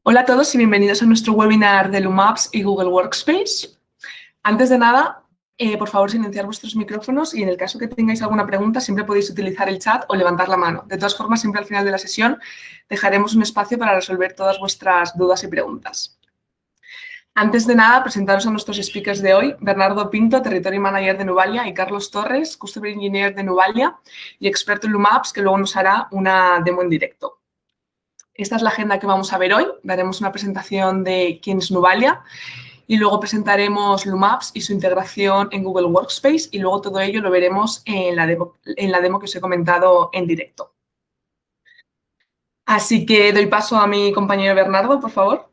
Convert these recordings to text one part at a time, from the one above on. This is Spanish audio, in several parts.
Hola a todos y bienvenidos a nuestro webinar de Lumaps y Google Workspace. Antes de nada, por favor, silenciar vuestros micrófonos y en el caso que tengáis alguna pregunta siempre podéis utilizar el chat o levantar la mano. De todas formas, siempre al final de la sesión dejaremos un espacio para resolver todas vuestras dudas y preguntas. Antes de nada, presentaros a nuestros speakers de hoy, Bernardo Pinto, Territory Manager de Nuvalia, y Carlos Torres, Customer Engineer de Nuvalia y experto en Lumaps, que luego nos hará una demo en directo. Esta es la agenda que vamos a ver hoy. Daremos una presentación de quién es Nuvalia y luego presentaremos Lumaps y su integración en Google Workspace y luego todo ello lo veremos en la demo que os he comentado en directo. Así que doy paso a mi compañero Bernardo, por favor.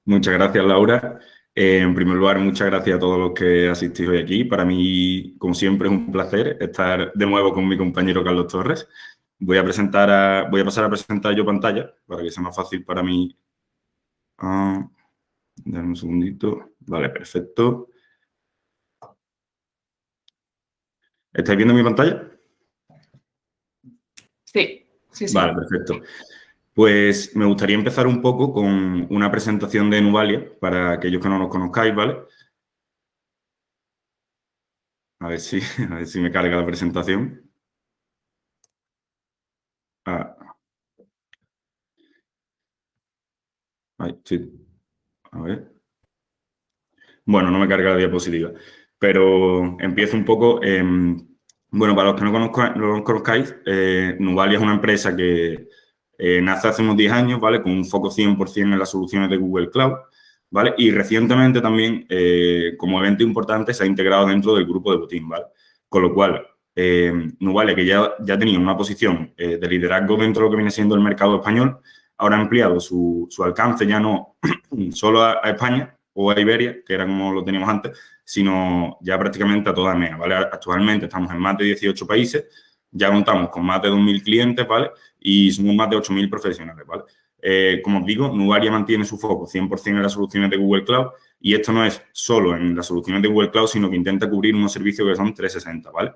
Muchas gracias, Laura. En primer lugar, muchas gracias a todos los que asistís hoy aquí. Para mí, como siempre, es un placer estar de nuevo con mi compañero Carlos Torres. Voy a pasar a presentar yo pantalla para que sea más fácil para mí. Dame un segundito. Vale, perfecto. ¿Estáis viendo mi pantalla? Sí. Vale, perfecto. Pues me gustaría empezar un poco con una presentación de Nuvalia para aquellos que no nos conozcáis, ¿vale? A ver si me carga la presentación. Sí. A ver. Bueno, no me carga la diapositiva, pero empiezo un poco. Bueno, para los que no conozcáis, Nuvalia es una empresa que nace hace unos 10 años, ¿vale? Con un foco 100% en las soluciones de Google Cloud, ¿vale? Y recientemente también, como evento importante, se ha integrado dentro del grupo de Botín, ¿vale? Con lo cual, Nuvalia, que ya tenía una posición de liderazgo dentro de lo que viene siendo el mercado español, ahora ha ampliado su alcance ya no solo a España o a Iberia, que era como lo teníamos antes, sino ya prácticamente a toda EMEA, ¿vale? Actualmente estamos en más de 18 países, ya contamos con más de 2.000 clientes, ¿vale? Y somos más de 8.000 profesionales, ¿vale? Como os digo, Nuvalia mantiene su foco 100% en las soluciones de Google Cloud y esto no es solo en las soluciones de Google Cloud, sino que intenta cubrir unos servicios que son 360, ¿vale?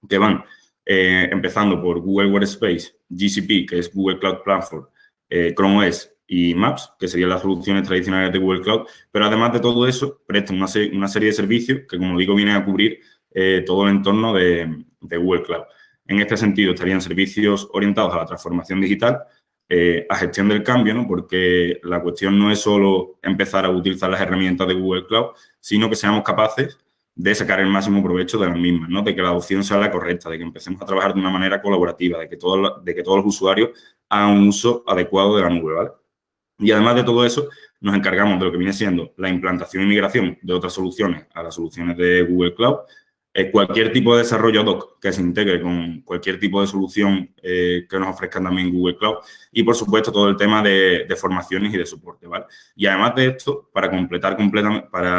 Que van empezando por Google Workspace, GCP, que es Google Cloud Platform, Chrome OS y Maps, que serían las soluciones tradicionales de Google Cloud, pero además de todo eso, prestan una serie de servicios que, como digo, vienen a cubrir todo el entorno de Google Cloud. En este sentido, estarían servicios orientados a la transformación digital, a gestión del cambio, ¿no? Porque la cuestión no es solo empezar a utilizar las herramientas de Google Cloud, sino que seamos capaces de sacar el máximo provecho de las mismas, ¿no? De que la adopción sea la correcta, de que empecemos a trabajar de una manera colaborativa, de que todos los usuarios hagan un uso adecuado de la nube, ¿vale? Y además de todo eso, nos encargamos de lo que viene siendo la implantación y migración de otras soluciones a las soluciones de Google Cloud. Cualquier tipo de desarrollo ad hoc que se integre con cualquier tipo de solución que nos ofrezcan también Google Cloud. Y, por supuesto, todo el tema de formaciones y de soporte, ¿vale? Y además de esto, para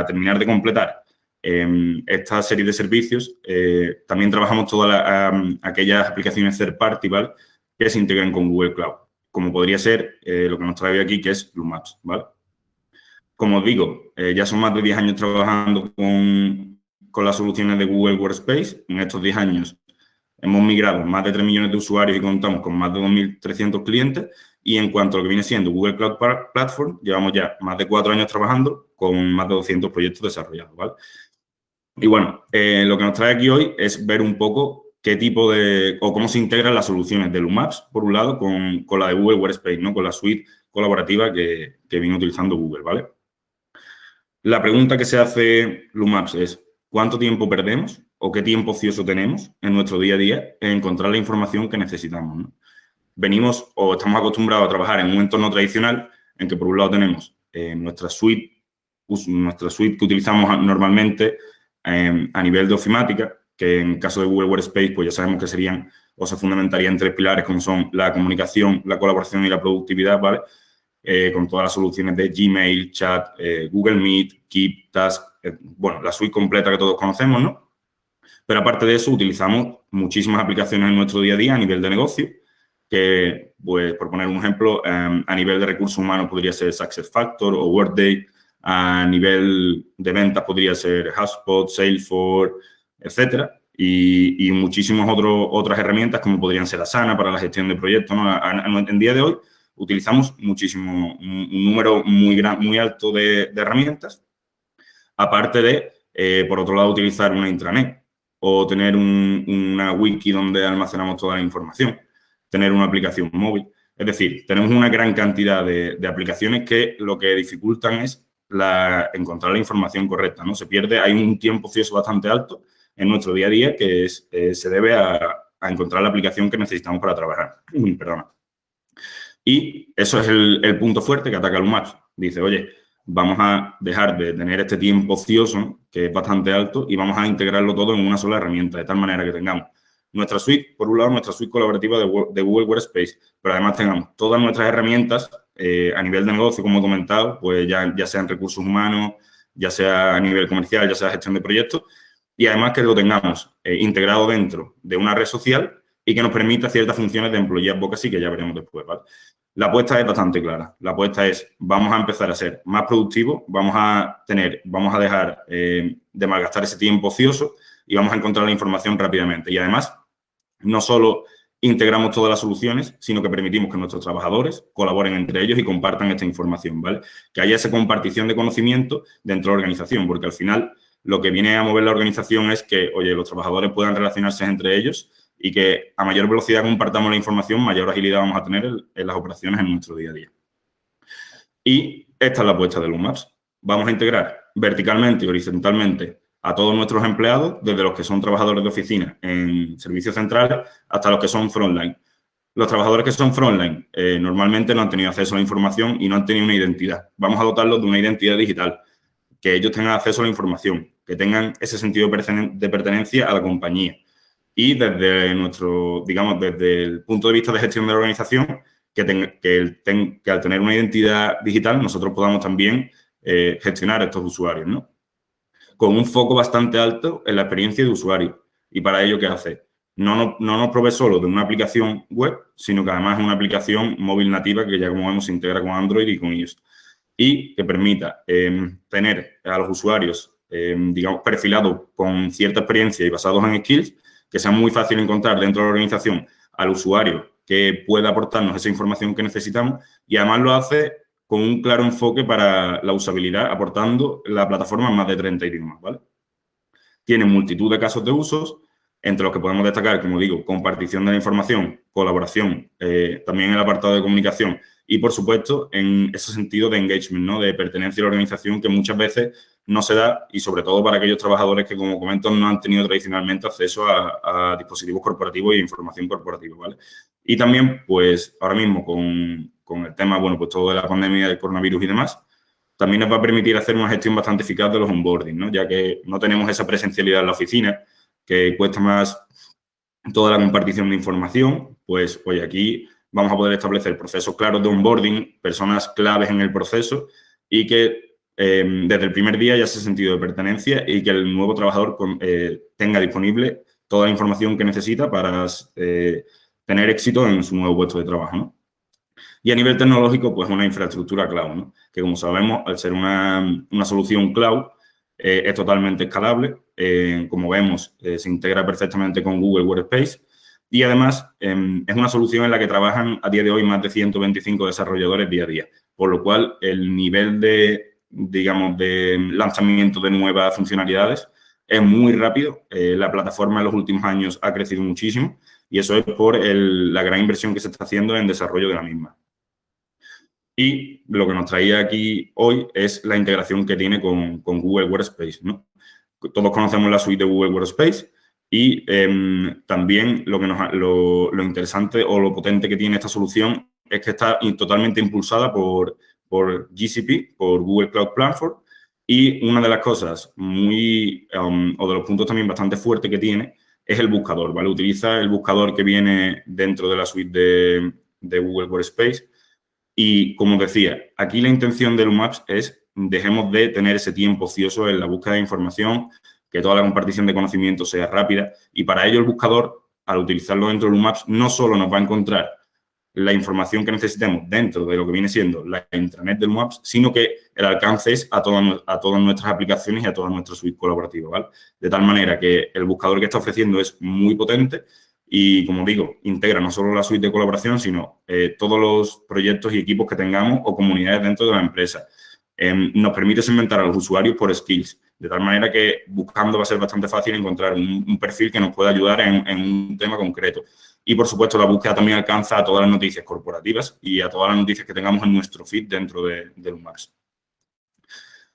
terminar de completar esta serie de servicios, también trabajamos todas aquellas aplicaciones third party, ¿vale? Que se integren con Google Cloud, como podría ser lo que nos trae aquí, que es Lumaps, ¿vale? Como os digo, ya son más de 10 años trabajando con las soluciones de Google Workspace. En estos 10 años hemos migrado más de 3 millones de usuarios y contamos con más de 2.300 clientes. Y en cuanto a lo que viene siendo Google Cloud Platform, llevamos ya más de 4 años trabajando con más de 200 proyectos desarrollados, ¿vale? Y bueno, lo que nos trae aquí hoy es ver un poco qué tipo o cómo se integran las soluciones de Lumaps, por un lado, con la de Google Workspace, ¿no? Con la suite colaborativa que viene utilizando Google, ¿vale? La pregunta que se hace Lumaps es, ¿cuánto tiempo perdemos o qué tiempo ocioso tenemos en nuestro día a día en encontrar la información que necesitamos, ¿no? Venimos o estamos acostumbrados a trabajar en un entorno tradicional en que, por un lado, tenemos nuestra suite que utilizamos normalmente a nivel de ofimática, que en caso de Google Workspace, pues ya sabemos que serían o se fundamentarían en 3 pilares, como son la comunicación, la colaboración y la productividad, ¿vale? Con todas las soluciones de Gmail, Chat, Google Meet, Keep, Task, bueno, la suite completa que todos conocemos, ¿no? Pero aparte de eso, utilizamos muchísimas aplicaciones en nuestro día a día a nivel de negocio, que, pues, por poner un ejemplo, a nivel de recursos humanos podría ser SuccessFactors o Workday, a nivel de ventas podría ser HubSpot, Salesforce, etcétera, y muchísimas otras herramientas como podrían ser Asana para la gestión de proyectos, ¿no? En día de hoy Utilizamos muchísimo, un número muy alto de herramientas, aparte de, por otro lado, utilizar una intranet o tener una wiki donde almacenamos toda la información, tener una aplicación móvil. Es decir, tenemos una gran cantidad de aplicaciones que lo que dificultan es encontrar la información correcta, ¿no? Hay un tiempo ocioso bastante alto en nuestro día a día que se debe a encontrar la aplicación que necesitamos para trabajar. Perdona. Y eso es el punto fuerte que ataca Lumaps. Dice, oye, vamos a dejar de tener este tiempo ocioso, que es bastante alto, y vamos a integrarlo todo en una sola herramienta, de tal manera que tengamos nuestra suite, por un lado, nuestra suite colaborativa de Google Workspace, pero además tengamos todas nuestras herramientas a nivel de negocio, como he comentado, pues ya sean recursos humanos, ya sea a nivel comercial, ya sea gestión de proyectos, y además que lo tengamos integrado dentro de una red social y que nos permita ciertas funciones de Employee Advocacy que ya veremos después, ¿vale? La apuesta es bastante clara. La apuesta es, vamos a empezar a ser más productivos, vamos a dejar de malgastar ese tiempo ocioso y vamos a encontrar la información rápidamente. Y además, no solo integramos todas las soluciones, sino que permitimos que nuestros trabajadores colaboren entre ellos y compartan esta información, ¿vale? Que haya esa compartición de conocimiento dentro de la organización, porque al final lo que viene a mover la organización es que, oye, los trabajadores puedan relacionarse entre ellos y que a mayor velocidad compartamos la información, mayor agilidad vamos a tener en las operaciones en nuestro día a día. Y esta es la apuesta de Lumaps. Vamos a integrar verticalmente y horizontalmente a todos nuestros empleados, desde los que son trabajadores de oficina en servicios centrales hasta los que son frontline. Los trabajadores que son frontline normalmente no han tenido acceso a la información y no han tenido una identidad. Vamos a dotarlos de una identidad digital, que ellos tengan acceso a la información, que tengan ese sentido de pertenencia a la compañía. Y desde desde el punto de vista de gestión de la organización, que al tener una identidad digital nosotros podamos también gestionar a estos usuarios, ¿no? Con un foco bastante alto en la experiencia de usuario. Y para ello, ¿qué hace? No nos provee solo de una aplicación web, sino que además es una aplicación móvil nativa que ya, como vemos, se integra con Android y con iOS. Y que permita tener a los usuarios, perfilados con cierta experiencia y basados en skills, que sea muy fácil encontrar dentro de la organización al usuario que pueda aportarnos esa información que necesitamos y además lo hace con un claro enfoque para la usabilidad, aportando la plataforma en más de 30 idiomas, ¿vale? Tiene multitud de casos de usos, entre los que podemos destacar, como digo, compartición de la información, colaboración, también en el apartado de comunicación y, por supuesto, en ese sentido de engagement, ¿no? De pertenencia a la organización que muchas veces no se da y, sobre todo, para aquellos trabajadores que, como comento, no han tenido tradicionalmente acceso a dispositivos corporativos y información corporativa, ¿vale? Y también, pues, ahora mismo con el tema, bueno, pues todo de la pandemia del coronavirus y demás, también nos va a permitir hacer una gestión bastante eficaz de los onboarding, ¿no? Ya que no tenemos esa presencialidad en la oficina, que cuesta más toda la compartición de información, pues, oye, aquí vamos a poder establecer procesos claros de onboarding, personas claves en el proceso y que desde el primer día ya ese sentido de pertenencia y que el nuevo trabajador tenga disponible toda la información que necesita para tener éxito en su nuevo puesto de trabajo, ¿no? Y a nivel tecnológico, pues una infraestructura cloud, ¿no? Que, como sabemos, al ser una solución cloud, es totalmente escalable. Como vemos, se integra perfectamente con Google Workspace y, además, es una solución en la que trabajan a día de hoy más de 125 desarrolladores día a día, por lo cual el nivel de lanzamiento de nuevas funcionalidades es muy rápido. La plataforma en los últimos años ha crecido muchísimo y eso es por la gran inversión que se está haciendo en desarrollo de la misma. Y lo que nos traía aquí hoy es la integración que tiene con Google Workspace, ¿no? Todos conocemos la suite de Google Workspace y también lo interesante o lo potente que tiene esta solución es que está totalmente impulsada por GCP, por Google Cloud Platform, y una de las cosas o de los puntos también bastante fuertes que tiene es el buscador, ¿vale? Utiliza el buscador que viene dentro de la suite de Google Workspace. Y, como decía, aquí la intención de Lumaps es dejemos de tener ese tiempo ocioso en la búsqueda de información, que toda la compartición de conocimiento sea rápida. Y para ello el buscador, al utilizarlo dentro de Lumaps, no solo nos va a encontrar la información que necesitemos dentro de lo que viene siendo la intranet de Lumaps, sino que el alcance es a todas nuestras aplicaciones y a toda nuestra suite colaborativa, ¿vale? De tal manera que el buscador que está ofreciendo es muy potente y, como digo, integra no solo la suite de colaboración, sino todos los proyectos y equipos que tengamos o comunidades dentro de la empresa. Nos permite segmentar a los usuarios por skills, de tal manera que buscando va a ser bastante fácil encontrar un perfil que nos pueda ayudar en un tema concreto. Y, por supuesto, la búsqueda también alcanza a todas las noticias corporativas y a todas las noticias que tengamos en nuestro feed dentro de Lumaps.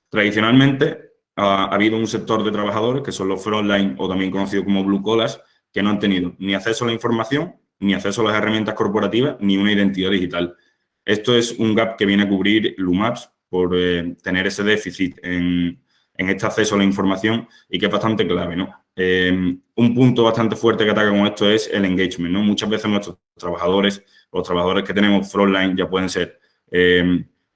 Tradicionalmente, ha habido un sector de trabajadores, que son los frontline o también conocidos como blue collars, que no han tenido ni acceso a la información, ni acceso a las herramientas corporativas, ni una identidad digital. Esto es un gap que viene a cubrir Lumaps por tener ese déficit en este acceso a la información y que es bastante clave, ¿no? Un punto bastante fuerte que ataca con esto es el engagement, ¿no? Muchas veces nuestros trabajadores, los trabajadores que tenemos frontline ya pueden ser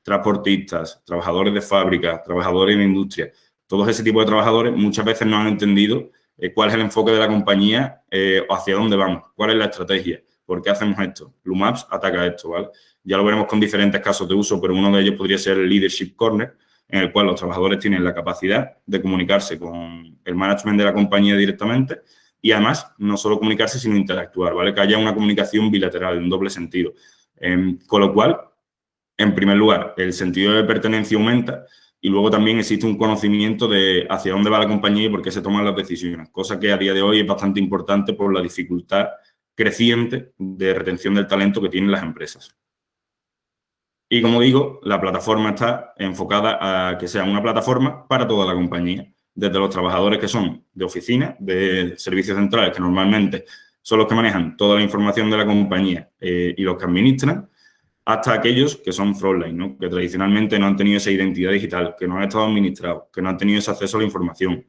transportistas, trabajadores de fábrica, trabajadores de industria. Todos ese tipo de trabajadores muchas veces no han entendido cuál es el enfoque de la compañía o hacia dónde vamos, cuál es la estrategia, por qué hacemos esto. Lumaps ataca esto, ¿vale? Ya lo veremos con diferentes casos de uso, pero uno de ellos podría ser el Leadership Corner, en el cual los trabajadores tienen la capacidad de comunicarse con el management de la compañía directamente y, además, no solo comunicarse, sino interactuar, ¿vale? Que haya una comunicación bilateral, en doble sentido. Con lo cual, en primer lugar, el sentido de pertenencia aumenta y luego también existe un conocimiento de hacia dónde va la compañía y por qué se toman las decisiones, cosa que a día de hoy es bastante importante por la dificultad creciente de retención del talento que tienen las empresas. Y, como digo, la plataforma está enfocada a que sea una plataforma para toda la compañía, desde los trabajadores que son de oficina, de servicios centrales, que normalmente son los que manejan toda la información de la compañía y los que administran, hasta aquellos que son frontline, ¿no? Que tradicionalmente no han tenido esa identidad digital, que no han estado administrados, que no han tenido ese acceso a la información,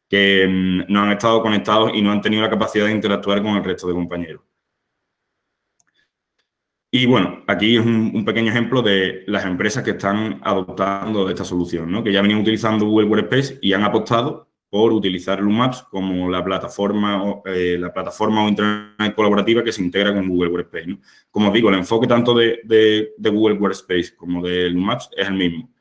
que no han estado conectados y no han tenido la capacidad de interactuar con el resto de compañeros. Y, bueno, aquí es un pequeño ejemplo de las empresas que están adoptando esta solución, ¿no? Que ya venían utilizando Google Workspace y han apostado por utilizar Lumaps como la plataforma o internet colaborativa que se integra con Google Workspace, ¿no? Como os digo, el enfoque tanto de Google Workspace como de Lumaps es el mismo.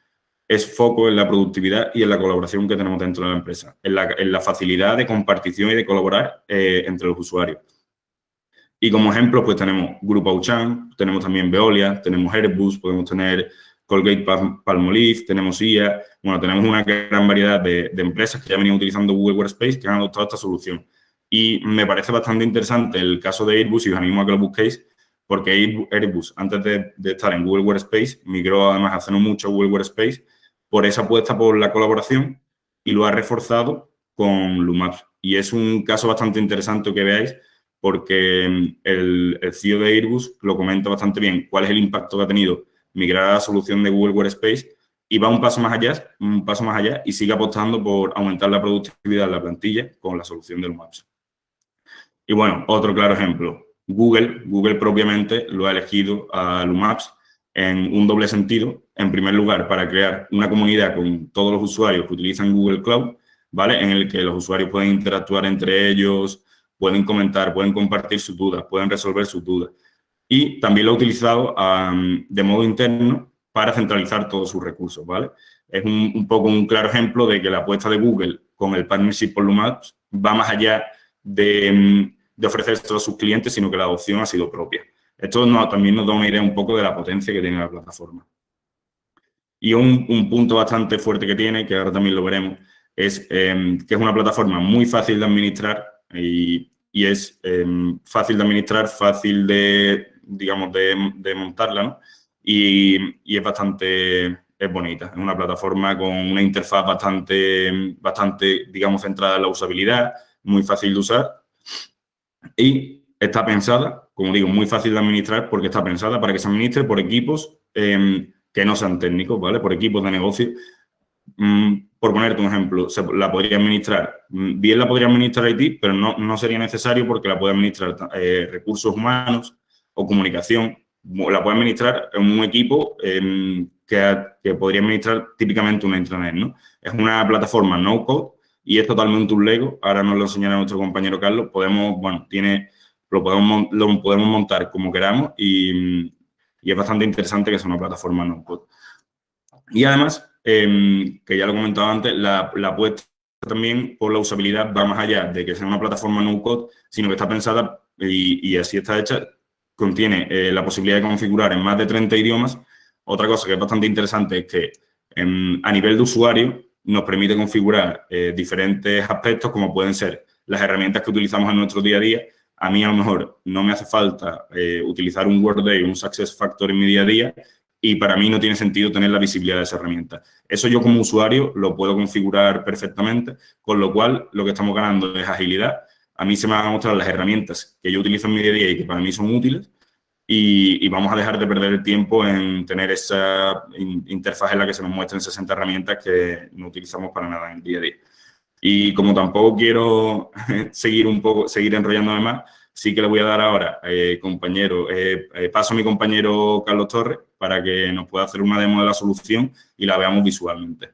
Es foco en la productividad y en la colaboración que tenemos dentro de la empresa, en la facilidad de compartición y de colaborar entre los usuarios. Y como ejemplo, pues tenemos Grupo Auchan, tenemos también Veolia, tenemos Airbus, podemos tener Colgate-Palmolive, tenemos IA. Bueno, tenemos una gran variedad de empresas que ya venían utilizando Google Workspace que han adoptado esta solución. Y me parece bastante interesante el caso de Airbus y os animo a que lo busquéis, porque Airbus, antes de estar en Google Workspace, migró además hace no mucho a Google Workspace por esa apuesta por la colaboración y lo ha reforzado con Lumaps. Y es un caso bastante interesante que veáis, porque el CEO de Airbus lo comenta bastante bien, cuál es el impacto que ha tenido migrar a la solución de Google Workspace y va un paso más allá y sigue apostando por aumentar la productividad de la plantilla con la solución de Lumaps. Y, bueno, otro claro ejemplo, Google propiamente lo ha elegido a Lumaps en un doble sentido. En primer lugar, para crear una comunidad con todos los usuarios que utilizan Google Cloud, ¿vale? En el que los usuarios pueden interactuar entre ellos, pueden comentar, pueden compartir sus dudas, pueden resolver sus dudas. Y también lo ha utilizado de modo interno para centralizar todos sus recursos, ¿vale? Es un poco un claro ejemplo de que la apuesta de Google con el partnership por Lumaps va más allá de ofrecer esto a sus clientes, sino que la adopción ha sido propia. Esto también nos da una idea un poco de la potencia que tiene la plataforma. Y un punto bastante fuerte que tiene, que ahora también lo veremos, es que es una plataforma muy fácil de administrar y es fácil de administrar, fácil de montarla, ¿no? Y es bastante bonita. Es una plataforma con una interfaz bastante, digamos, centrada en la usabilidad, muy fácil de usar y está pensada, como digo, muy fácil de administrar porque está pensada para que se administre por equipos que no sean técnicos, ¿vale? Por equipos de negocio. Por ponerte un ejemplo, la podría administrar, bien la podría administrar IT, pero no sería necesario porque la puede administrar recursos humanos o comunicación. La puede administrar en un equipo que podría administrar típicamente una intranet, ¿no? Es una plataforma no-code y es totalmente un Lego. Ahora nos lo enseñará nuestro compañero Carlos. Lo podemos montar como queramos y es bastante interesante que sea una plataforma no-code. Y además, que ya lo he comentado antes, la apuesta también por la usabilidad, va más allá de que sea una plataforma no-code, sino que está pensada y así está hecha, contiene la posibilidad de configurar en más de 30 idiomas. Otra cosa que es bastante interesante es que a nivel de usuario nos permite configurar diferentes aspectos como pueden ser las herramientas que utilizamos en nuestro día a día. A mí a lo mejor no me hace falta utilizar un Workday o un SuccessFactors en mi día a día y para mí no tiene sentido tener la visibilidad de esa herramienta. Eso yo como usuario lo puedo configurar perfectamente, con lo cual lo que estamos ganando es agilidad. A mí se me van a mostrar las herramientas que yo utilizo en mi día a día y que para mí son útiles y vamos a dejar de perder el tiempo en tener esa interfaz en la que se nos muestren 60 herramientas que no utilizamos para nada en el día a día. Y como tampoco quiero seguir enrollándome más, sí que le voy a dar ahora, paso a mi compañero Carlos Torres para que nos pueda hacer una demo de la solución y la veamos visualmente.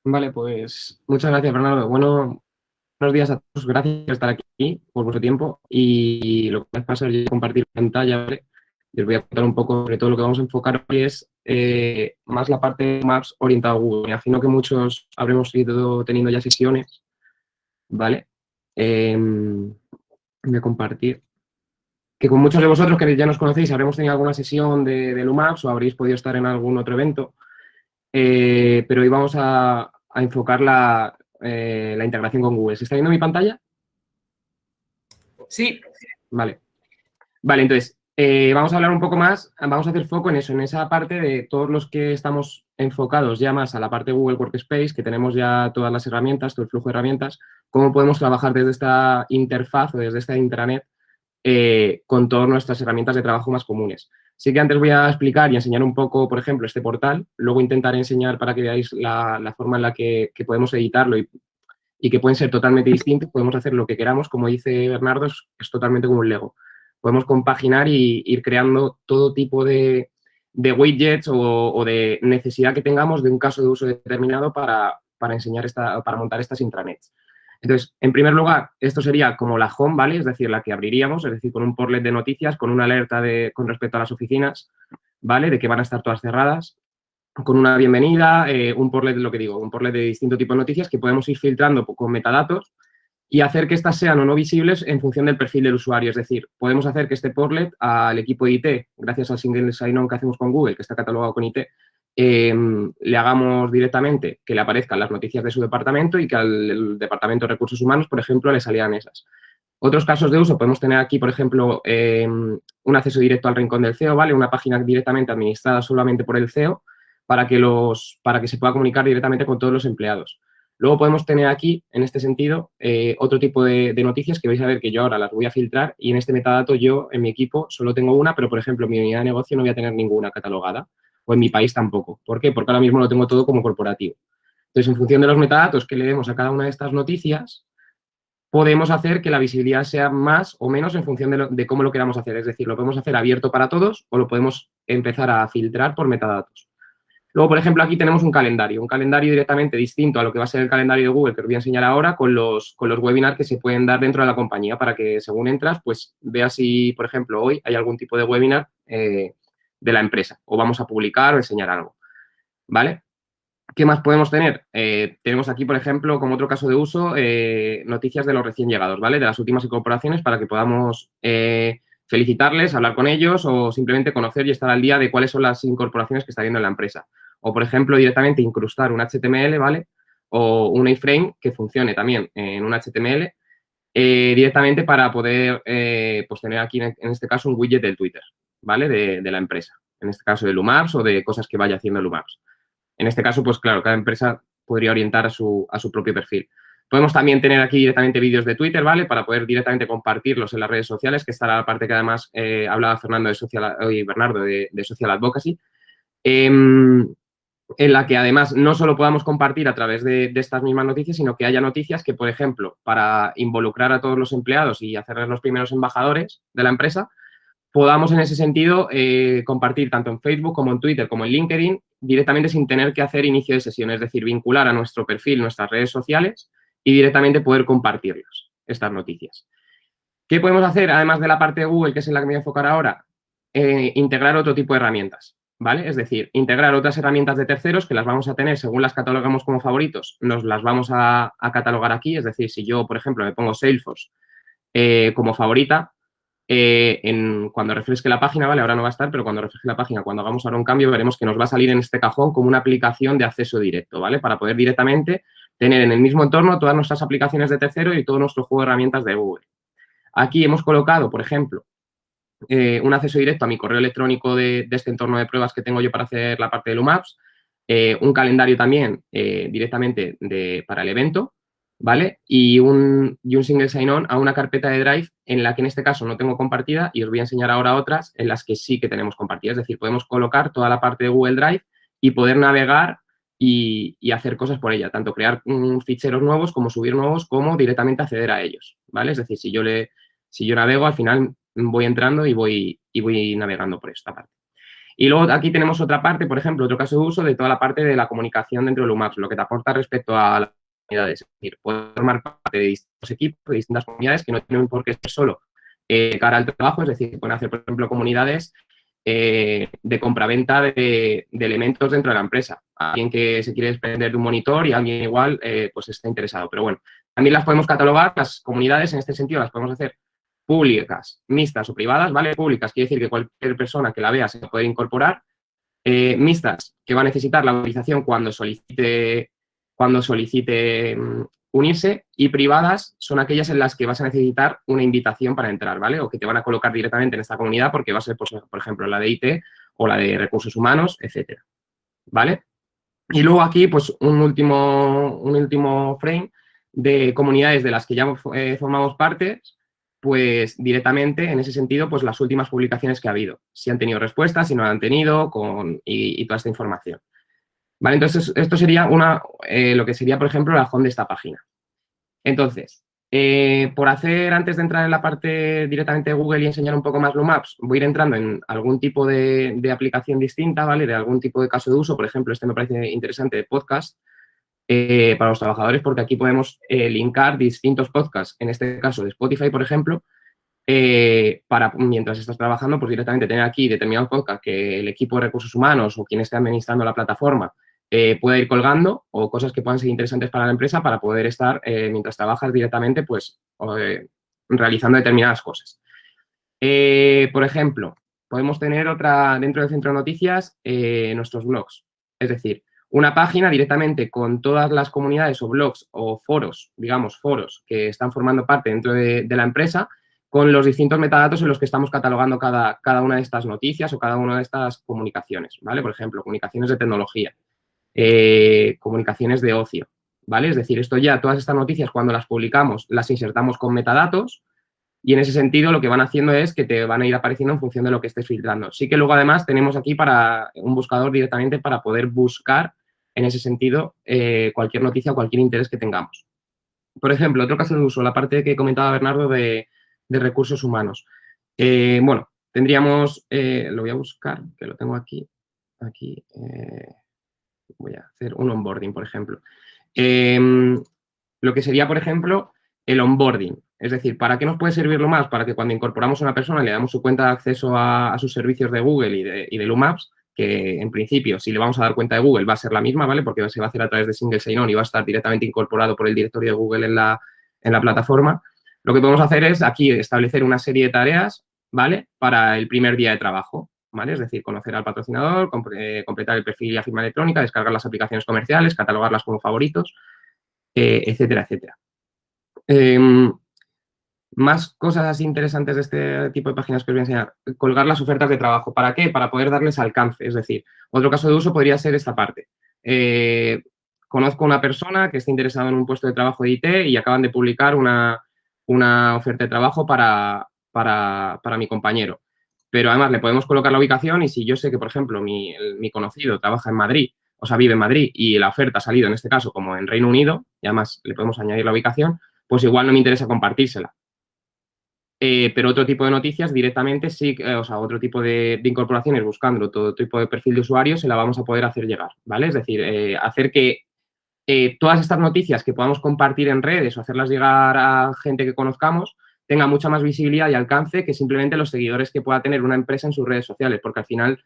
Vale, pues muchas gracias, Bernardo. Bueno, buenos días a todos. Gracias por estar aquí, por vuestro tiempo. Y lo que voy a pasar es compartir pantalla, ¿vale? Les voy a contar un poco sobre todo lo que vamos a enfocar hoy es más la parte de Maps orientada a Google. Me imagino que muchos habremos ido teniendo ya sesiones, ¿vale? Voy a compartir. Que con muchos de vosotros que ya nos conocéis habremos tenido alguna sesión de Lumaps o habréis podido estar en algún otro evento. Pero hoy vamos a enfocar la integración con Google. ¿Se está viendo mi pantalla? Sí. Vale. Vale, entonces, vamos a hablar un poco más, vamos a hacer foco en eso, en esa parte de todos los que estamos enfocados ya más a la parte de Google Workspace, que tenemos ya todas las herramientas, todo el flujo de herramientas, cómo podemos trabajar desde esta interfaz o desde esta intranet con todas nuestras herramientas de trabajo más comunes. Sí que antes voy a explicar y enseñar un poco, por ejemplo, este portal, luego intentaré enseñar para que veáis la forma en la que podemos editarlo y que pueden ser totalmente distintos, podemos hacer lo que queramos, como dice Bernardo, es totalmente como un Lego. Podemos compaginar y ir creando todo tipo de widgets o de necesidad que tengamos de un caso de uso determinado para montar estas intranets. Entonces, en primer lugar, esto sería como la home, ¿vale? Es decir, la que abriríamos, es decir, con un portlet de noticias, con una alerta con respecto a las oficinas, ¿vale? De que van a estar todas cerradas, con una bienvenida, un portlet, lo que digo, un portlet de distinto tipo de noticias que podemos ir filtrando con metadatos y hacer que estas sean o no visibles en función del perfil del usuario. Es decir, podemos hacer que este portlet al equipo de IT, gracias al single sign-on que hacemos con Google, que está catalogado con IT, le hagamos directamente que le aparezcan las noticias de su departamento y que al departamento de recursos humanos, por ejemplo, le salieran esas. Otros casos de uso podemos tener aquí, por ejemplo, un acceso directo al rincón del CEO, ¿vale? Una página directamente administrada solamente por el CEO para que se pueda comunicar directamente con todos los empleados. Luego podemos tener aquí, en este sentido, otro tipo de noticias que vais a ver que yo ahora las voy a filtrar y en este metadato yo, en mi equipo, solo tengo una, pero, por ejemplo, en mi unidad de negocio no voy a tener ninguna catalogada o en mi país tampoco. ¿Por qué? Porque ahora mismo lo tengo todo como corporativo. Entonces, en función de los metadatos que le demos a cada una de estas noticias, podemos hacer que la visibilidad sea más o menos en función de cómo lo queramos hacer. Es decir, lo podemos hacer abierto para todos o lo podemos empezar a filtrar por metadatos. Luego, por ejemplo, aquí tenemos un calendario directamente distinto a lo que va a ser el calendario de Google, que os voy a enseñar ahora, con los webinars que se pueden dar dentro de la compañía para que, según entras, pues veas si, por ejemplo, hoy hay algún tipo de webinar de la empresa o vamos a publicar o enseñar algo, ¿vale? ¿Qué más podemos tener? Tenemos aquí, por ejemplo, como otro caso de uso, noticias de los recién llegados, ¿vale? De las últimas incorporaciones para que podamos felicitarles, hablar con ellos o simplemente conocer y estar al día de cuáles son las incorporaciones que está habiendo en la empresa. O, por ejemplo, directamente incrustar un HTML, ¿vale? O un iframe que funcione también en un HTML directamente para poder pues tener aquí, en este caso, un widget del Twitter, ¿vale? De la empresa. En este caso, de Lumaps o de cosas que vaya haciendo Lumaps. En este caso, pues claro, cada empresa podría orientar a su propio perfil. Podemos también tener aquí directamente vídeos de Twitter, ¿vale? Para poder directamente compartirlos en las redes sociales, que está la parte que además hablaba Fernando y Bernardo de Social Advocacy, en la que además no solo podamos compartir a través de estas mismas noticias, sino que haya noticias que, por ejemplo, para involucrar a todos los empleados y hacerles los primeros embajadores de la empresa, podamos en ese sentido compartir tanto en Facebook como en Twitter como en LinkedIn directamente sin tener que hacer inicio de sesión, es decir, vincular a nuestro perfil nuestras redes sociales y directamente poder compartirlos, estas noticias. ¿Qué podemos hacer además de la parte de Google, que es en la que me voy a enfocar ahora? Integrar otro tipo de herramientas, ¿vale? Es decir, integrar otras herramientas de terceros que las vamos a tener según las catalogamos como favoritos, nos las vamos a catalogar aquí. Es decir, si yo, por ejemplo, me pongo Salesforce como favorita, cuando refresque la página, ¿vale? Ahora no va a estar, pero cuando refresque la página, cuando hagamos ahora un cambio, veremos que nos va a salir en este cajón como una aplicación de acceso directo, ¿vale? Para poder directamente tener en el mismo entorno todas nuestras aplicaciones de tercero y todo nuestro juego de herramientas de Google. Aquí hemos colocado, por ejemplo, un acceso directo a mi correo electrónico de este entorno de pruebas que tengo yo para hacer la parte de Lumaps, un calendario también directamente para el evento, ¿vale? Y un single sign-on a una carpeta de Drive en la que en este caso no tengo compartida y os voy a enseñar ahora otras en las que sí que tenemos compartida. Es decir, podemos colocar toda la parte de Google Drive y poder navegar y hacer cosas por ella, tanto crear ficheros nuevos como subir nuevos, como directamente acceder a ellos, ¿vale? Es decir, si yo navego, al final voy entrando y voy navegando por esta parte. Y luego aquí tenemos otra parte, por ejemplo, otro caso de uso de toda la parte de la comunicación dentro de Lumaps, lo que te aporta respecto a las comunidades. Es decir, puedes formar parte de distintos equipos, de distintas comunidades que no tienen por qué ser solo cara al trabajo. Es decir, pueden hacer, por ejemplo, comunidades de compraventa de elementos dentro de la empresa. Alguien que se quiere desprender de un monitor y alguien igual pues está interesado. Pero bueno, también las podemos catalogar, las comunidades en este sentido las podemos hacer públicas, mixtas o privadas, ¿vale? Públicas quiere decir que cualquier persona que la vea se puede incorporar. Mixtas, que va a necesitar la autorización cuando solicite unirse, y privadas son aquellas en las que vas a necesitar una invitación para entrar, ¿vale? O que te van a colocar directamente en esta comunidad porque va a ser, pues, por ejemplo, la de IT o la de recursos humanos, etcétera, ¿vale? Y luego aquí, pues, un último frame de comunidades de las que ya formamos parte, pues directamente, en ese sentido, pues las últimas publicaciones que ha habido. Si han tenido respuestas, si no han tenido, y toda esta información. ¿Vale? Entonces, esto sería lo que sería, por ejemplo, la home de esta página. Entonces, antes de entrar en la parte directamente de Google y enseñar un poco más Lumaps, voy a ir entrando en algún tipo de aplicación distinta, ¿vale? De algún tipo de caso de uso. Por ejemplo, este me parece interesante, de podcast, para los trabajadores, porque aquí podemos linkar distintos podcasts, en este caso de Spotify, por ejemplo, para, mientras estás trabajando, pues directamente tener aquí determinados podcasts que el equipo de recursos humanos o quien esté administrando la plataforma pueda ir colgando, o cosas que puedan ser interesantes para la empresa para poder estar, mientras trabajas directamente, pues realizando determinadas cosas. Por ejemplo, podemos tener dentro del centro de noticias, nuestros blogs. Es decir, una página directamente con todas las comunidades o blogs o foros, digamos, foros que están formando parte dentro de la empresa, con los distintos metadatos en los que estamos catalogando cada una de estas noticias o cada una de estas comunicaciones, ¿vale? Por ejemplo, comunicaciones de tecnología, comunicaciones de ocio, ¿vale? Es decir, todas estas noticias, cuando las publicamos, las insertamos con metadatos, y en ese sentido lo que van haciendo es que te van a ir apareciendo en función de lo que estés filtrando. Sí que luego además tenemos aquí para un buscador directamente para poder buscar en ese sentido cualquier noticia o cualquier interés que tengamos. Por ejemplo, otro caso de uso, la parte que comentaba Bernardo de recursos humanos. Bueno, tendríamos, lo voy a buscar, que lo tengo aquí, voy a hacer un onboarding, por ejemplo. Lo que sería, por ejemplo, el onboarding. Es decir, ¿para qué nos puede servir Lumaps? Para que cuando incorporamos a una persona le damos su cuenta de acceso a sus servicios de Google y de Lumaps, que en principio, si le vamos a dar cuenta de Google, va a ser la misma, ¿vale? Porque se va a hacer a través de Single Sign-On y va a estar directamente incorporado por el directorio de Google en la plataforma. Lo que podemos hacer es aquí establecer una serie de tareas, ¿vale? Para el primer día de trabajo, ¿vale? Es decir, conocer al patrocinador, completar el perfil y la firma electrónica, descargar las aplicaciones comerciales, catalogarlas como favoritos, etcétera, etcétera. Más cosas así interesantes de este tipo de páginas que os voy a enseñar. Colgar las ofertas de trabajo. ¿Para qué? Para poder darles alcance. Es decir, otro caso de uso podría ser esta parte. Conozco una persona que está interesada en un puesto de trabajo de IT y acaban de publicar una oferta de trabajo para mi compañero. Pero además le podemos colocar la ubicación y si yo sé que, por ejemplo, mi conocido trabaja en Madrid, o sea, vive en Madrid y la oferta ha salido en este caso como en Reino Unido y además le podemos añadir la ubicación, pues igual no me interesa compartírsela. Pero otro tipo de noticias directamente sí, o sea, otro tipo de incorporaciones buscando todo tipo de perfil de usuario se la vamos a poder hacer llegar, ¿vale? Es decir, hacer que todas estas noticias que podamos compartir en redes o hacerlas llegar a gente que conozcamos tenga mucha más visibilidad y alcance que simplemente los seguidores que pueda tener una empresa en sus redes sociales, porque al final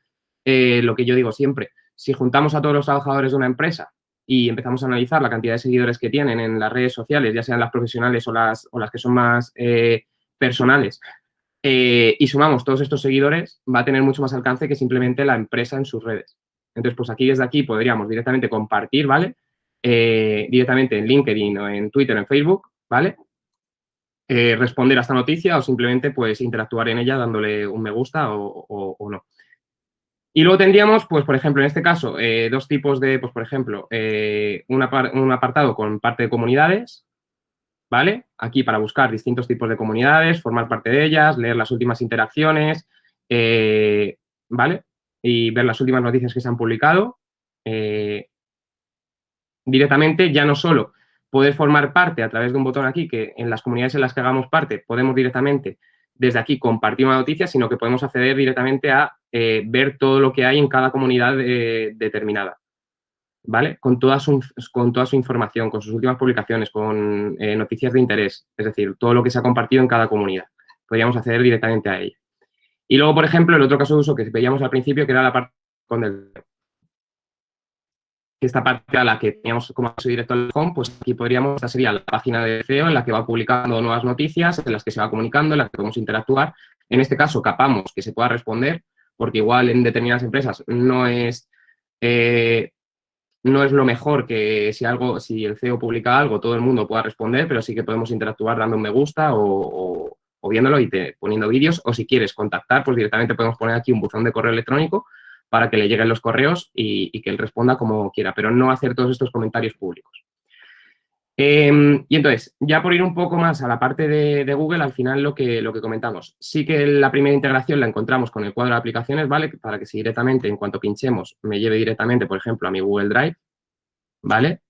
lo que yo digo siempre, si juntamos a todos los trabajadores de una empresa y empezamos a analizar la cantidad de seguidores que tienen en las redes sociales, ya sean las profesionales o las que son más personales, y sumamos todos estos seguidores, va a tener mucho más alcance que simplemente la empresa en sus redes. Entonces, pues aquí desde aquí podríamos directamente compartir, ¿vale? Directamente en LinkedIn o en Twitter, en Facebook, ¿vale? Responder a esta noticia o simplemente pues interactuar en ella dándole un me gusta o no. Y luego tendríamos, pues, por ejemplo, en este caso, dos tipos de, pues, por ejemplo, un apartado con parte de comunidades, ¿vale? Aquí para buscar distintos tipos de comunidades, formar parte de ellas, leer las últimas interacciones, ¿vale? Y ver las últimas noticias que se han publicado. Directamente, ya no solo poder formar parte a través de un botón aquí, que en las comunidades en las que hagamos parte podemos directamente desde aquí compartir una noticia, sino que podemos acceder directamente a ver todo lo que hay en cada comunidad determinada, ¿vale? Con toda su información, con sus últimas publicaciones, con noticias de interés, es decir, todo lo que se ha compartido en cada comunidad. Podríamos acceder directamente a ella. Y luego, por ejemplo, el otro caso de uso que veíamos al principio, que era la parte del... Esta parte a la que teníamos como acceso directo al home, pues aquí podríamos, esta sería la página de SEO en la que va publicando nuevas noticias, en las que se va comunicando, en las que podemos interactuar. En este caso, capamos que se pueda responder, porque igual en determinadas empresas no es lo mejor que si el CEO publica algo, todo el mundo pueda responder, pero sí que podemos interactuar dando un me gusta o viéndolo y poniendo vídeos, o si quieres contactar, pues directamente podemos poner aquí un buzón de correo electrónico para que le lleguen los correos y que él responda como quiera, pero no hacer todos estos comentarios públicos. Y entonces, ya por ir un poco más a la parte de Google, al final lo que comentamos. Sí que la primera integración la encontramos con el cuadro de aplicaciones, ¿vale? Para que si directamente, en cuanto pinchemos, me lleve directamente, por ejemplo, a mi Google Drive, ¿vale?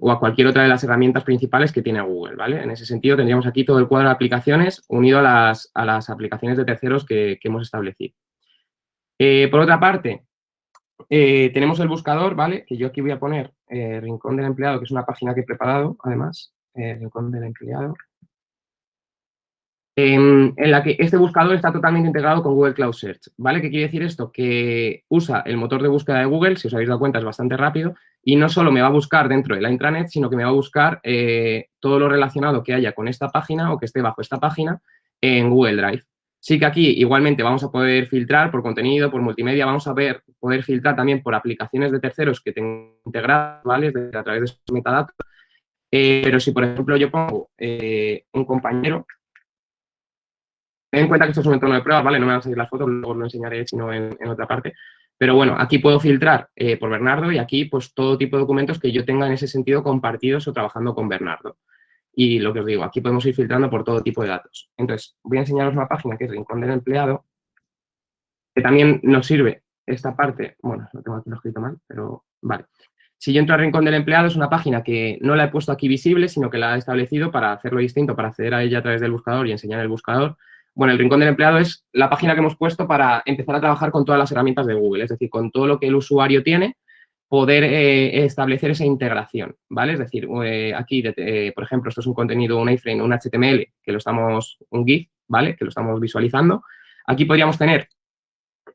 O a cualquier otra de las herramientas principales que tiene Google, ¿vale? En ese sentido, tendríamos aquí todo el cuadro de aplicaciones unido a las aplicaciones de terceros que hemos establecido. Por otra parte, tenemos el buscador, ¿vale? Que yo aquí voy a poner Rincón del Empleado, que es una página que he preparado, además, Rincón del Empleado, en la que este buscador está totalmente integrado con Google Cloud Search, ¿vale? ¿Qué quiere decir esto? Que usa el motor de búsqueda de Google, si os habéis dado cuenta es bastante rápido, y no solo me va a buscar dentro de la intranet, sino que me va a buscar todo lo relacionado que haya con esta página o que esté bajo esta página en Google Drive. Sí que aquí igualmente vamos a poder filtrar por contenido, por multimedia, vamos a poder filtrar también por aplicaciones de terceros que tengo integradas, ¿vale? A través de sus metadatos. Pero si, por ejemplo, yo pongo un compañero, ten en cuenta que esto es un entorno de pruebas, ¿vale? No me van a salir las fotos, luego lo enseñaré, sino en otra parte. Pero bueno, aquí puedo filtrar por Bernardo y aquí pues todo tipo de documentos que yo tenga en ese sentido compartidos o trabajando con Bernardo. Y lo que os digo, aquí podemos ir filtrando por todo tipo de datos. Entonces, voy a enseñaros una página que es Rincón del Empleado, que también nos sirve esta parte, bueno, lo tengo aquí lo escrito mal, pero vale. Si yo entro a Rincón del Empleado, es una página que no la he puesto aquí visible, sino que la he establecido para hacerlo distinto, para acceder a ella a través del buscador y enseñar el buscador. Bueno, el Rincón del Empleado es la página que hemos puesto para empezar a trabajar con todas las herramientas de Google, es decir, con todo lo que el usuario tiene, poder establecer esa integración, ¿vale? Es decir, aquí, por ejemplo, esto es un contenido, un iframe, un HTML, un GIF, ¿vale? Que lo estamos visualizando. Aquí podríamos tener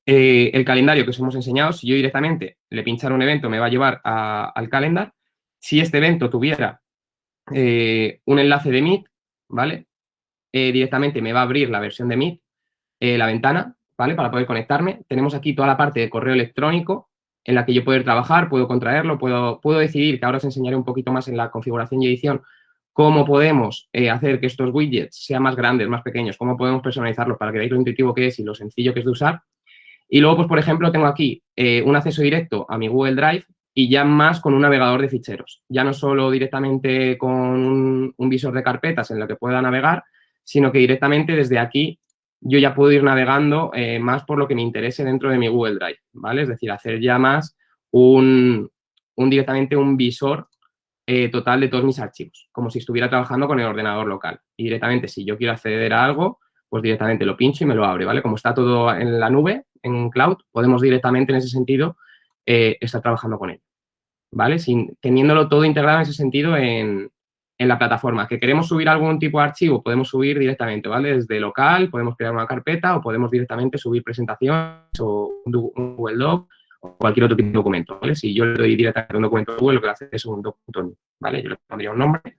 el calendario que os hemos enseñado. Si yo directamente le pinchara un evento, me va a llevar al calendar. Si este evento tuviera un enlace de Meet, ¿vale? Directamente me va a abrir la versión de Meet, la ventana, ¿vale? Para poder conectarme. Tenemos aquí toda la parte de correo electrónico, en la que yo puedo trabajar, puedo contraerlo, puedo decidir, que ahora os enseñaré un poquito más en la configuración y edición, cómo podemos hacer que estos widgets sean más grandes, más pequeños, cómo podemos personalizarlos para que veáis lo intuitivo que es y lo sencillo que es de usar. Y luego, pues, por ejemplo, tengo aquí un acceso directo a mi Google Drive y ya más con un navegador de ficheros. Ya no solo directamente con un visor de carpetas en lo que pueda navegar, sino que directamente desde aquí yo ya puedo ir navegando más por lo que me interese dentro de mi Google Drive, ¿vale? Es decir, hacer ya más directamente un visor total de todos mis archivos, como si estuviera trabajando con el ordenador local. Y directamente, si yo quiero acceder a algo, pues directamente lo pincho y me lo abre, ¿vale? Como está todo en la nube, en cloud, podemos directamente en ese sentido estar trabajando con él, ¿vale? Teniéndolo todo integrado en ese sentido en en la plataforma. ¿Que queremos subir algún tipo de archivo? Podemos subir directamente, ¿vale? Desde local, podemos crear una carpeta o podemos directamente subir presentaciones o un Google Doc o cualquier otro tipo de documento, ¿vale? Si yo le doy directamente a un documento de Google, lo que hace es un documento, ¿vale? Yo le pondría un nombre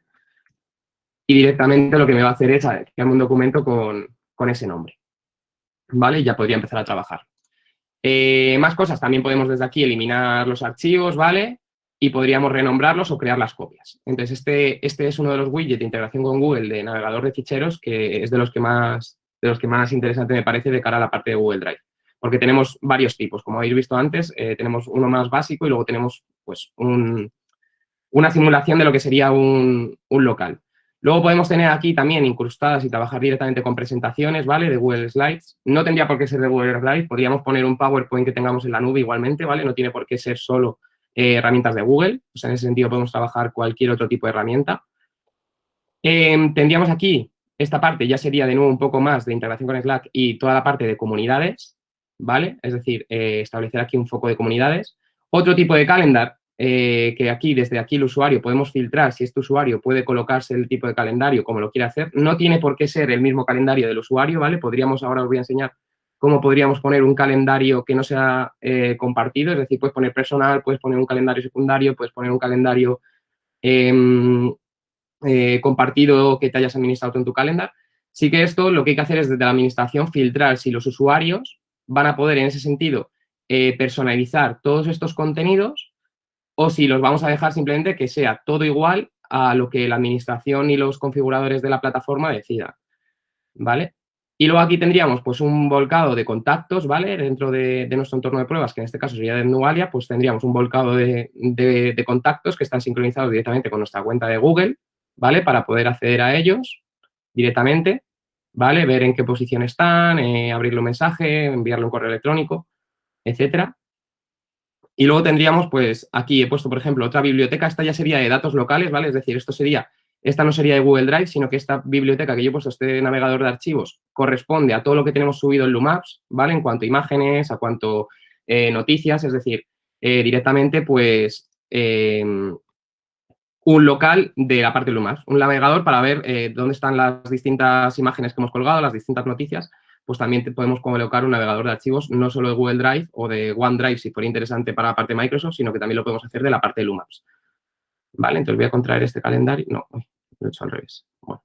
y directamente lo que me va a hacer es crearme un documento con ese nombre, ¿vale? Y ya podría empezar a trabajar. Más cosas, también podemos desde aquí eliminar los archivos, ¿vale? Y podríamos renombrarlos o crear las copias. Entonces, este es uno de los widgets de integración con Google de navegador de ficheros que es de los que más interesante me parece de cara a la parte de Google Drive. Porque tenemos varios tipos. Como habéis visto antes, tenemos uno más básico y luego tenemos pues, una simulación de lo que sería un local. Luego podemos tener aquí también incrustadas y trabajar directamente con presentaciones, ¿vale? De Google Slides. No tendría por qué ser de Google Slides, podríamos poner un PowerPoint que tengamos en la nube igualmente, ¿vale? No tiene por qué ser solo herramientas de Google. O sea, en ese sentido podemos trabajar cualquier otro tipo de herramienta. Tendríamos aquí, esta parte ya sería de nuevo un poco más de integración con Slack y toda la parte de comunidades, ¿vale? Es decir, establecer aquí un foco de comunidades. Otro tipo de calendar, que aquí, desde aquí el usuario podemos filtrar si este usuario puede colocarse el tipo de calendario como lo quiere hacer. No tiene por qué ser el mismo calendario del usuario, ¿vale? Ahora os voy a enseñar cómo podríamos poner un calendario que no sea compartido, es decir, puedes poner personal, puedes poner un calendario secundario, puedes poner un calendario compartido que te hayas administrado tú en tu calendar. Sí que esto lo que hay que hacer es desde la administración filtrar si los usuarios van a poder en ese sentido personalizar todos estos contenidos o si los vamos a dejar simplemente que sea todo igual a lo que la administración y los configuradores de la plataforma decidan, ¿vale? Y luego aquí tendríamos pues un volcado de contactos, ¿vale? Dentro de nuestro entorno de pruebas, que en este caso sería de Nualia, pues tendríamos un volcado de contactos que están sincronizados directamente con nuestra cuenta de Google, ¿vale? Para poder acceder a ellos directamente, ¿vale? Ver en qué posición están, abrirle un mensaje, enviarle un correo electrónico, etcétera. Y luego tendríamos, pues, aquí he puesto, por ejemplo, otra biblioteca. Esta ya sería de datos locales, ¿vale? Es decir, esta no sería de Google Drive, sino que esta biblioteca que yo he puesto, este navegador de archivos, corresponde a todo lo que tenemos subido en Lumaps, ¿vale? En cuanto a imágenes, a cuanto noticias, es decir, directamente, pues, un local de la parte de Lumaps, un navegador para ver dónde están las distintas imágenes que hemos colgado, las distintas noticias, pues también podemos colocar un navegador de archivos, no solo de Google Drive o de OneDrive, si fuera interesante para la parte de Microsoft, sino que también lo podemos hacer de la parte de Lumaps. Vale, entonces voy a contraer este calendario. No, lo he hecho al revés. Bueno.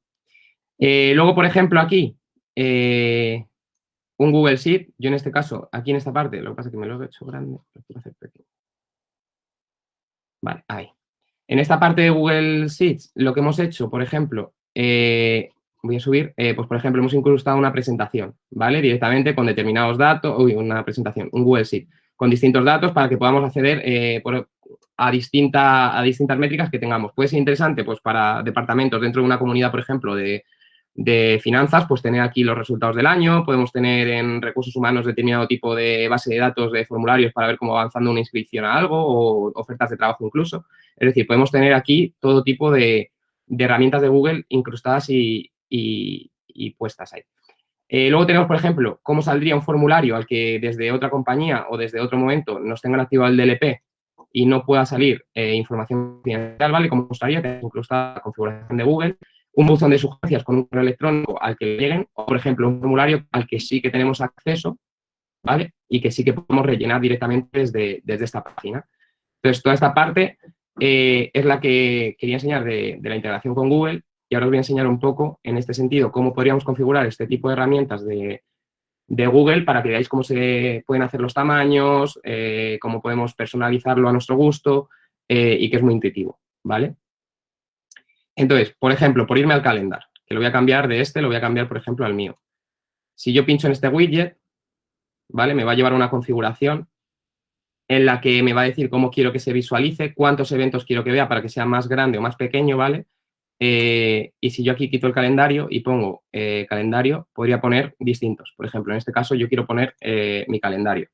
Luego, por ejemplo, aquí, un Google Sheet. Yo en este caso, aquí en esta parte, lo que pasa es que me lo he hecho grande, lo quiero hacer pequeño. Vale, ahí. En esta parte de Google Sheets, lo que hemos hecho, por ejemplo, voy a subir, pues por ejemplo, hemos incrustado una presentación, ¿vale? Directamente con determinados datos, una presentación, un Google Sheet, con distintos datos para que podamos acceder a distintas métricas que tengamos. Puede ser interesante, pues para departamentos dentro de una comunidad, por ejemplo, de finanzas, pues tener aquí los resultados del año, podemos tener en recursos humanos determinado tipo de base de datos de formularios para ver cómo va avanzando una inscripción a algo o ofertas de trabajo incluso. Es decir, podemos tener aquí todo tipo de herramientas de Google incrustadas y puestas ahí. Luego tenemos, por ejemplo, cómo saldría un formulario al que desde otra compañía o desde otro momento nos tengan activado el DLP y no pueda salir información financiera, ¿vale? Como gustaría tener incrustada la configuración de Google, un buzón de sugerencias con un correo electrónico al que le lleguen, o, por ejemplo, un formulario al que sí que tenemos acceso, ¿vale? Y que sí que podemos rellenar directamente desde esta página. Entonces, toda esta parte es la que quería enseñar de la integración con Google y ahora os voy a enseñar un poco, en este sentido, cómo podríamos configurar este tipo de herramientas de Google para que veáis cómo se pueden hacer los tamaños, cómo podemos personalizarlo a nuestro gusto y que es muy intuitivo, ¿vale? Entonces, por ejemplo, por irme al calendar, que lo voy a cambiar de lo voy a cambiar, por ejemplo, al mío. Si yo pincho en este widget, ¿vale? Me va a llevar a una configuración en la que me va a decir cómo quiero que se visualice, cuántos eventos quiero que vea para que sea más grande o más pequeño, ¿vale? Y si yo aquí quito el calendario y pongo calendario, podría poner distintos. Por ejemplo, en este caso yo quiero poner mi calendario,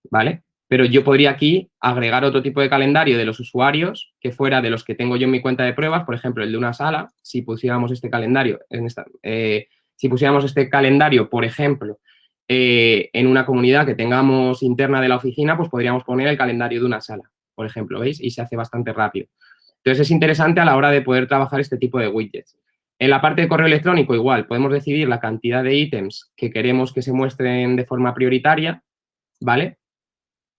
¿vale? Pero yo podría aquí agregar otro tipo de calendario de los usuarios que fuera de los que tengo yo en mi cuenta de pruebas, por ejemplo, el de una sala, si pusiéramos este calendario, por ejemplo, en una comunidad que tengamos interna de la oficina, pues podríamos poner el calendario de una sala, por ejemplo, ¿veis? Y se hace bastante rápido. Entonces, es interesante a la hora de poder trabajar este tipo de widgets. En la parte de correo electrónico, igual, podemos decidir la cantidad de ítems que queremos que se muestren de forma prioritaria, ¿vale?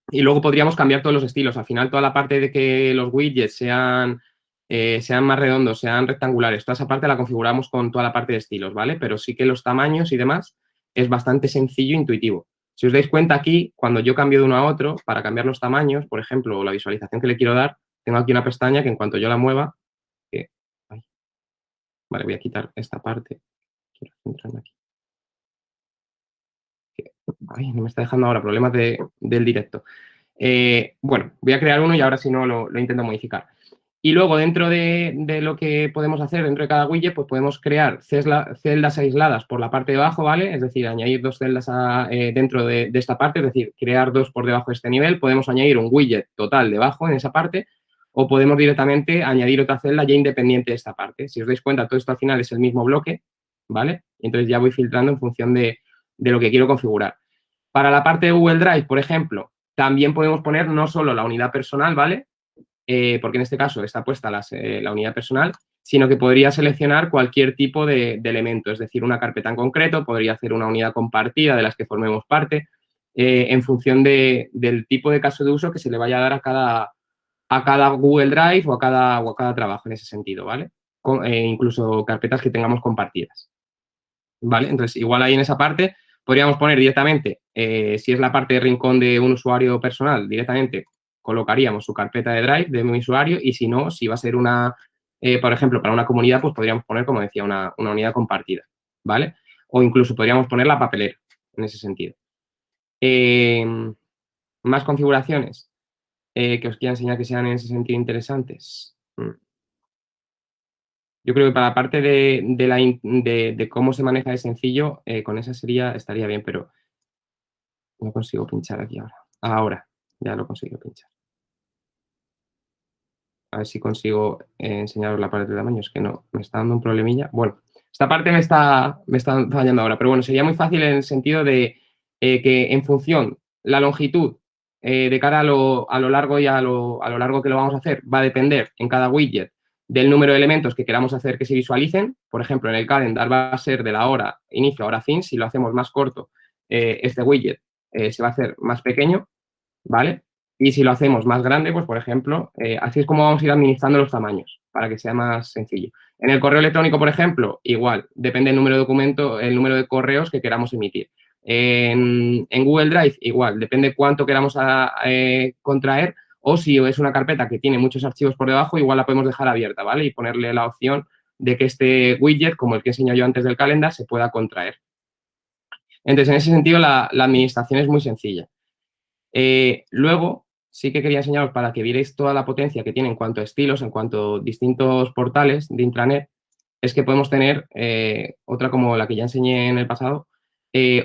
Y luego podríamos cambiar todos los estilos. Al final, toda la parte de que los widgets sean más redondos, sean rectangulares, toda esa parte la configuramos con toda la parte de estilos, ¿vale? Pero sí que los tamaños y demás es bastante sencillo e intuitivo. Si os dais cuenta aquí, cuando yo cambio de uno a otro, para cambiar los tamaños, por ejemplo, o la visualización que le quiero dar, tengo aquí una pestaña que en cuanto yo la mueva, vale, voy a quitar esta parte. Quiero centrarme aquí. Ay, no me está dejando ahora, problemas del directo. Bueno, voy a crear uno y ahora si no lo intento modificar. Y luego dentro de lo que podemos hacer dentro de cada widget, pues podemos crear celdas aisladas por la parte de abajo, ¿vale? Es decir, añadir dos celdas dentro de esta parte, es decir, crear dos por debajo de este nivel. Podemos añadir un widget total debajo en esa parte o podemos directamente añadir otra celda ya independiente de esta parte. Si os dais cuenta, todo esto al final es el mismo bloque, ¿vale? Entonces ya voy filtrando en función de lo que quiero configurar. Para la parte de Google Drive, por ejemplo, también podemos poner no solo la unidad personal, ¿vale? Porque en este caso está puesta la unidad personal, sino que podría seleccionar cualquier tipo de elemento, es decir, una carpeta en concreto, podría hacer una unidad compartida de las que formemos parte, en función del tipo de caso de uso que se le vaya a dar a cada Google Drive o a cada trabajo en ese sentido, ¿vale? Incluso carpetas que tengamos compartidas, ¿vale? Entonces, igual ahí en esa parte podríamos poner directamente, si es la parte de rincón de un usuario personal, directamente colocaríamos su carpeta de Drive de mi usuario y si no, si va a ser por ejemplo, para una comunidad, pues podríamos poner, como decía, una unidad compartida, ¿vale? O incluso podríamos poner la papelera en ese sentido. Más configuraciones que os quiera enseñar que sean en ese sentido interesantes. Yo creo que para la parte de cómo se maneja de sencillo, con esa estaría bien, pero no consigo pinchar aquí ahora. Ahora, ya lo consigo pinchar. A ver si consigo enseñaros la parte de tamaños, que no, me está dando un problemilla. Bueno, esta parte me está fallando ahora, pero bueno, sería muy fácil en el sentido de que en función, la longitud de cara a lo largo y a lo largo que lo vamos a hacer, va a depender en cada widget del número de elementos que queramos hacer que se visualicen. Por ejemplo, en el calendar va a ser de la hora inicio a hora fin. Si lo hacemos más corto, este widget se va a hacer más pequeño, ¿vale? Y si lo hacemos más grande, pues, por ejemplo, así es como vamos a ir administrando los tamaños para que sea más sencillo. En el correo electrónico, por ejemplo, igual, depende del número de documentos, el número de correos que queramos emitir. En Google Drive, igual, depende cuánto queramos contraer o si es una carpeta que tiene muchos archivos por debajo, igual la podemos dejar abierta, ¿vale? Y ponerle la opción de que este widget, como el que enseño yo antes del calendar, se pueda contraer. Entonces, en ese sentido, la administración es muy sencilla. Luego, sí que quería enseñaros para que vierais toda la potencia que tiene en cuanto a estilos, en cuanto a distintos portales de intranet, es que podemos tener otra como la que ya enseñé en el pasado,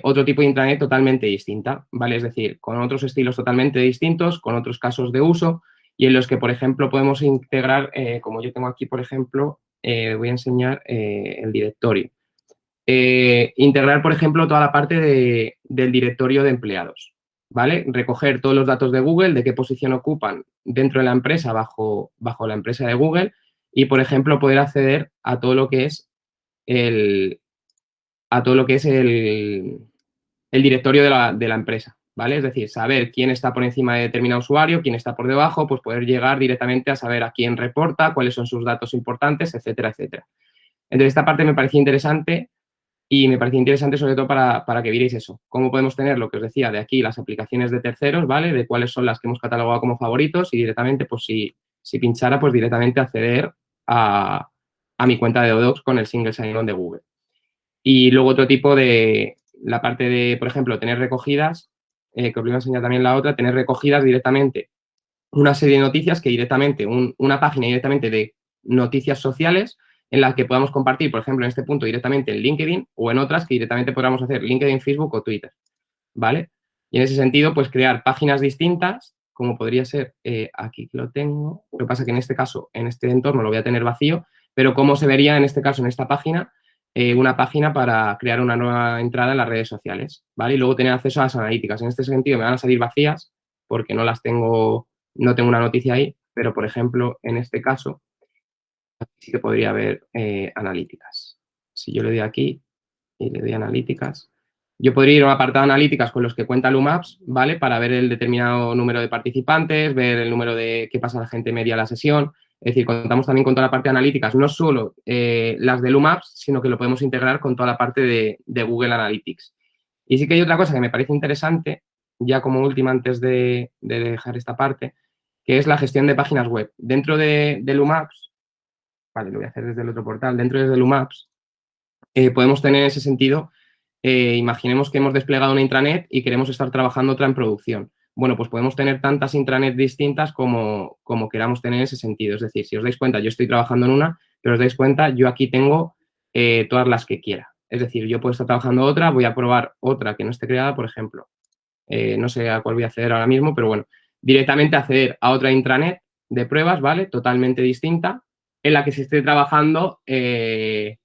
otro tipo de intranet totalmente distinta, ¿vale? Es decir, con otros estilos totalmente distintos, con otros casos de uso y en los que, por ejemplo, podemos integrar, como yo tengo aquí, por ejemplo, voy a enseñar el directorio. Integrar, por ejemplo, toda la parte del directorio de empleados, ¿vale? Recoger todos los datos de Google, de qué posición ocupan dentro de la empresa, bajo la empresa de Google y, por ejemplo, poder acceder a todo lo que es el directorio de la empresa, ¿vale? Es decir, saber quién está por encima de determinado usuario, quién está por debajo, pues poder llegar directamente a saber a quién reporta, cuáles son sus datos importantes, etcétera, etcétera. Entonces, esta parte me parecía interesante y me parecía interesante sobre todo para que vierais eso. Cómo podemos tener lo que os decía de aquí, las aplicaciones de terceros, ¿vale? De cuáles son las que hemos catalogado como favoritos y directamente, pues si pinchara, pues directamente acceder a mi cuenta de Docs con el single sign-on de Google. Y luego otro tipo de, la parte de, por ejemplo, tener recogidas, que os voy a enseñar también la otra, tener recogidas directamente una serie de noticias que directamente, una página directamente de noticias sociales en las que podamos compartir, por ejemplo, en este punto directamente en LinkedIn o en otras que directamente podamos hacer LinkedIn, Facebook o Twitter, ¿vale? Y en ese sentido, pues crear páginas distintas, como podría ser, aquí lo tengo, lo que pasa que en este caso, en este entorno lo voy a tener vacío, pero cómo se vería en este caso, en esta página, una página para crear una nueva entrada en las redes sociales, ¿vale? Y luego tener acceso a las analíticas. En este sentido me van a salir vacías porque no tengo una noticia ahí, pero, por ejemplo, en este caso, aquí sí que podría haber analíticas. Si yo le doy aquí y le doy analíticas, yo podría ir a un apartado de analíticas con los que cuenta Lumaps, ¿vale? Para ver el determinado número de participantes, ver el número de qué pasa la gente media a la sesión. Es decir, contamos también con toda la parte de analíticas, no solo las de Lumaps, sino que lo podemos integrar con toda la parte de Google Analytics. Y sí que hay otra cosa que me parece interesante, ya como última antes de dejar esta parte, que es la gestión de páginas web. Dentro de Lumaps, vale, lo voy a hacer desde el otro portal, dentro de Lumaps, podemos tener en ese sentido, imaginemos que hemos desplegado una intranet y queremos estar trabajando otra en producción. Bueno, pues podemos tener tantas intranets distintas como queramos tener en ese sentido. Es decir, si os dais cuenta, yo estoy trabajando en una, pero os dais cuenta, yo aquí tengo todas las que quiera. Es decir, yo puedo estar trabajando otra, voy a probar otra que no esté creada, por ejemplo. No sé a cuál voy a acceder ahora mismo, pero bueno, directamente acceder a otra intranet de pruebas, ¿vale? Totalmente distinta, en la que se esté trabajando en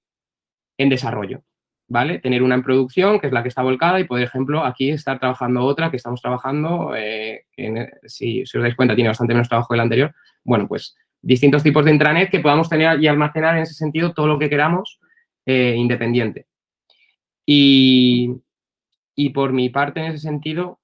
desarrollo, ¿vale? Tener una en producción, que es la que está volcada, y, por ejemplo, aquí estar trabajando otra que estamos trabajando, si os dais cuenta, tiene bastante menos trabajo que la anterior. Bueno, pues distintos tipos de intranet que podamos tener y almacenar en ese sentido todo lo que queramos independiente. Y por mi parte, en ese sentido,